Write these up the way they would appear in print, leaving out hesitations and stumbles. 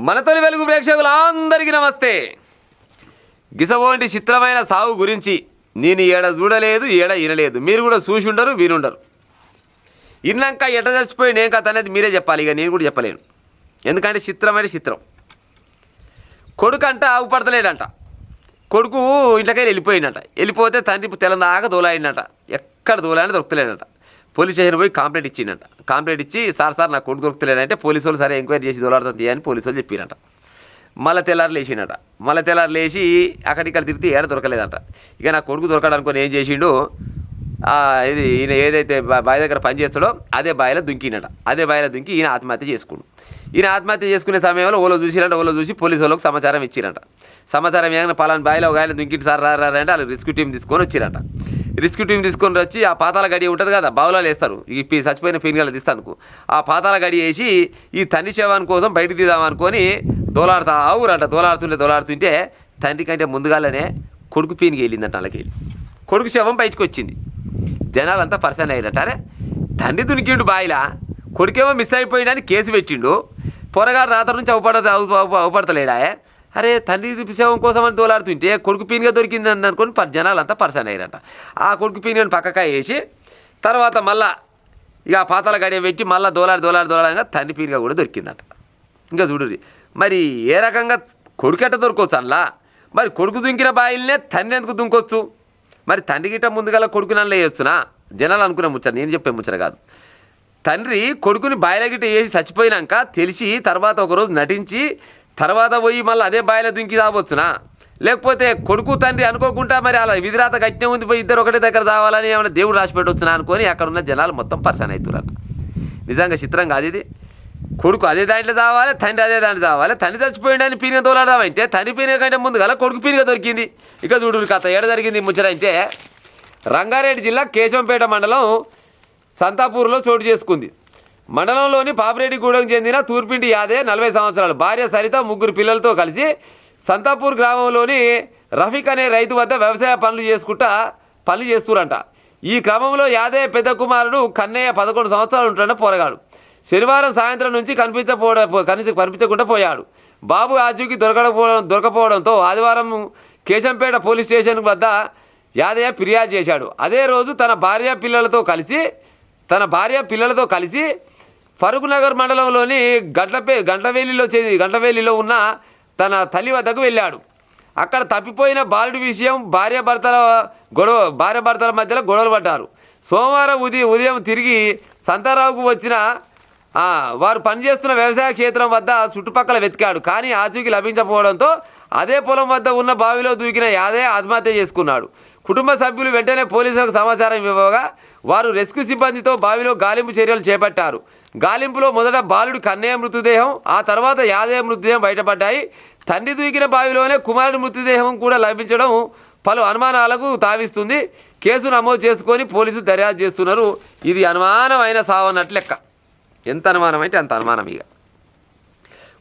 మన తొలి వెలుగు ప్రేక్షకులందరికీ నమస్తే. గిసబోంటి చిత్రమైన సాగు గురించి నేను ఏడ చూడలేదు, ఏడ వినలేదు. మీరు కూడా చూసి ఉండరు, వినుండరు. ఇన్నాక ఎట చచ్చిపోయి నేను కథ అనేది మీరే చెప్పాలి. ఇక నేను కూడా చెప్పలేను, ఎందుకంటే చిత్రమైన చిత్రం. కొడుకు అంట ఆగుపడతలేడంట. కొడుకు ఇంట్లోకైనా వెళ్ళిపోయిందంట. వెళ్ళిపోతే తండ్రి తెలందాక దోలాయిందంట. ఎక్కడ దోలాయని దొరుకుతలేడంట. పోలీస్ స్టేషన్ పోయి కంప్లైంట్ ఇచ్చిందంట. కంప్లైంట్ ఇచ్చి సార్ నా కొడుకు దొరుకుతలేదంటే పోలీసు వాళ్ళు సరే ఎంక్వైరీ చేసి దోలాడుతుంది అని పోలీసు వాళ్ళు చెప్పిరంట. మళ్ళీ తెల్లారు లేచిండట. మళ్ళీ తెల్లారు లేచి అక్కడిక్కడ తిరిగితే ఏడ దొరకలేదంట. ఇక నా కొడుకు దొరకడానుకొని ఏం చేసిండు, ఇది ఈయన ఏదైతే బావి దగ్గర పని చేస్తాడో అదే బావిలో దుంకినట. అదే బావిలో దుంకి ఈయన ఆత్మహత్య చేసుకుండు. ఈయన ఆత్మహత్య చేసుకునే సమయంలో ఓలో చూసిరంట. ఓలో చూసి పోలీసు వాళ్ళకి సమాచారం ఇచ్చిరంట. సమాచారం ఏమైనా పలానా బావిలో ఒక ఆయన దుంకింటి సార్ రారంటే వాళ్ళు రెస్క్యూ టీం తీసుకొని వచ్చిరంట. రెస్క్యూ టీం తీసుకొని వచ్చి ఆ పాతాల గడి ఉంటుంది కదా, బావులలో వేస్తారు ఈ చచ్చిపోయిన పీనుగలు తీస్తానుకు. ఆ పాతాల గడి వేసి ఈ తండ్రి శవాన్ని కోసం బయటకు తీద్దామనుకొని దోలాడుతా ఊరంట. దోలాడుతుంటే తండ్రి కంటే ముందుగానే కొడుకు పీనుగ వెళ్ళిందంట. వాళ్ళకి వెళ్ళి కొడుకు శవం బయటకు వచ్చింది. జనాలంతా పర్సన్ అయ్యారట. అరే తండ్రి దునికిండు బాయిలా, కొడుకేమో మిస్ అయిపోయిండని కేసు పెట్టిండు. పొరగాడు రాత్రి నుంచి అవపడతలేడా? అరే తండ్రి శవం కోసం అని దోలాడుతుంటే కొడుకు పీనుగా దొరికింది అనుకొని జనాలంతా పర్సన్ అయ్యారట. ఆ కొడుకు పీనుగని పక్కకాయ వేసి తర్వాత మళ్ళా ఇక పాతాల గడియ పెట్టి మళ్ళీ దోలాడంగా తండ్రి పీనుగా కూడా దొరికిందట. ఇంకా చూడుర్రి, మరి ఏ రకంగా కొడుకు ఎట్ట దొరకవచ్చు అందులో? మరి కొడుకు దుంకిన బాయిల్నే తండ్రి ఎందుకు దుంకొచ్చు? మరి తండ్రి గిట్ట ముందుగా కొడుకు నన్ను వేయొచ్చునా? జనాలు అనుకునే ముచ్చట, నేను చెప్పే ముచ్చట కాదు. తండ్రి కొడుకుని బాయిల గిట్ట వేసి చచ్చిపోయినాక తెలిసి తర్వాత ఒకరోజు నటించి తర్వాత పోయి మళ్ళీ అదే బాయిలో దుంకి రావచ్చునా? లేకపోతే కొడుకు తండ్రి అనుకోకుండా మరి అలా విధిరాత కట్నం ఉంది పోయి ఇద్దరు ఒకటే దగ్గర రావాలని ఏమైనా దేవుడు రాసి పెట్టవచ్చునా అనుకొని అక్కడ ఉన్న జనాలు మొత్తం పర్సన్ అవుతున్నారు. నిజంగా చిత్రం కాదు ఇది. కొడుకు అదే దాంట్లో చావాలి, తండ్రి అదే దాంట్లో చావాలి. తండ్రి చచ్చిపోయిండని పీనుగ తోలాడదామంటే తండ్రి పీనుగ కంటే ముందు గల కొడుకు పీనుగ దొరికింది. ఇక చూడు కథ ఏడ జరిగింది ముచ్చట అంటే రంగారెడ్డి జిల్లా కేశవంపేట మండలం సంతాపూర్లో చోటు చేసుకుంది. మండలంలోని పాపిరెడ్డిగూడెం చెందిన తూర్పింటి యాదే 40 సంవత్సరాలు భార్య సరిత 3 పిల్లలతో కలిసి సంతాపూర్ గ్రామంలోని రఫీక్ అనే రైతు వద్ద వ్యవసాయ పనులు చేస్తురంట. ఈ క్రమంలో యాదే పెద్ద కుమారుడు కన్నయ్య 11 సంవత్సరాలు ఉంటున్న పోరగాడు శనివారం సాయంత్రం నుంచి కనిపించకుండా పోయాడు. బాబు ఆచూకీ దొరకపోవడంతో ఆదివారం కేశంపేట పోలీస్ స్టేషన్ వద్ద యాదయ్య ఫిర్యాదు చేశాడు. అదే రోజు తన భార్య పిల్లలతో కలిసి ఫరూక్నగర్ మండలంలోని గంటవేలిలో ఉన్న తన తల్లి వద్దకు వెళ్ళాడు. అక్కడ తప్పిపోయిన బాలుడి విషయం భార్యాభర్తల మధ్యలో గొడవలు పడ్డారు. సోమవారం ఉదయం తిరిగి సంతారావుకు వచ్చిన వారు పనిచేస్తున్న వ్యవసాయ క్షేత్రం వద్ద చుట్టుపక్కల వెతికాడు. కానీ ఆచూకీ లభించకపోవడంతో అదే పొలం వద్ద ఉన్న బావిలో దూకిన యాదయ్య ఆత్మహత్య చేసుకున్నాడు. కుటుంబ సభ్యులు వెంటనే పోలీసులకు సమాచారం ఇవ్వగా వారు రెస్క్యూ సిబ్బందితో బావిలో గాలింపు చర్యలు చేపట్టారు. గాలింపులో మొదట బాలుడు కన్నయ్య మృతదేహం, ఆ తర్వాత యాదయ్య మృతదేహం బయటపడ్డాయి. తండ్రి దూకిన బావిలోనే కుమారుడి మృతదేహం కూడా లభించడం పలు అనుమానాలకు తావిస్తుంది. కేసు నమోదు చేసుకొని పోలీసులు దర్యాప్తు చేస్తున్నారు. ఇది అనుమానమైన సావన్నట్లు లెక్క. ఎంత అనుమానం అంటే అంత అనుమానం. ఇక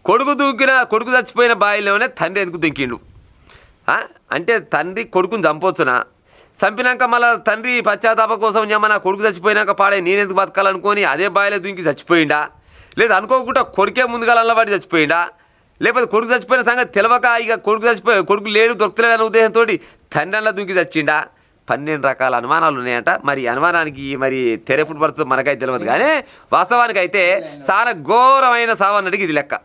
కొడుకు చచ్చిపోయిన బావిలోనే తండ్రి ఎందుకు దుంకిండు అంటే తండ్రి కొడుకుని చంపొచ్చునా? చంపినాక మళ్ళీ తండ్రి పశ్చాత్తాప కోసం ఏమన్నా కొడుకు చచ్చిపోయినాక పాడే నేనెందుకు బతకాలనుకొని అదే బావిలో దుంకి చచ్చిపోయిండా? లేదా అనుకోకుండా కొడుకే ముందుగా అల్లబడి చచ్చిపోయిండా? లేకపోతే కొడుకు చచ్చిపోయిన సంగతి తెలియక ఇక కొడుకు లేడు దొరుకుతలేడు అనే ఉద్దేశంతో తండ్రి అలా దుంకి చచ్చిండా? 12 రకాల అనుమానాలు ఉన్నాయంట. మరి అనుమానానికి మరి తెరెప్పుడు పడుతుందో మనకైతే తెలియదు, కానీ వాస్తవానికి అయితే చాలా ఘోరమైన సావన్నట్టుగా ఇది లెక్క.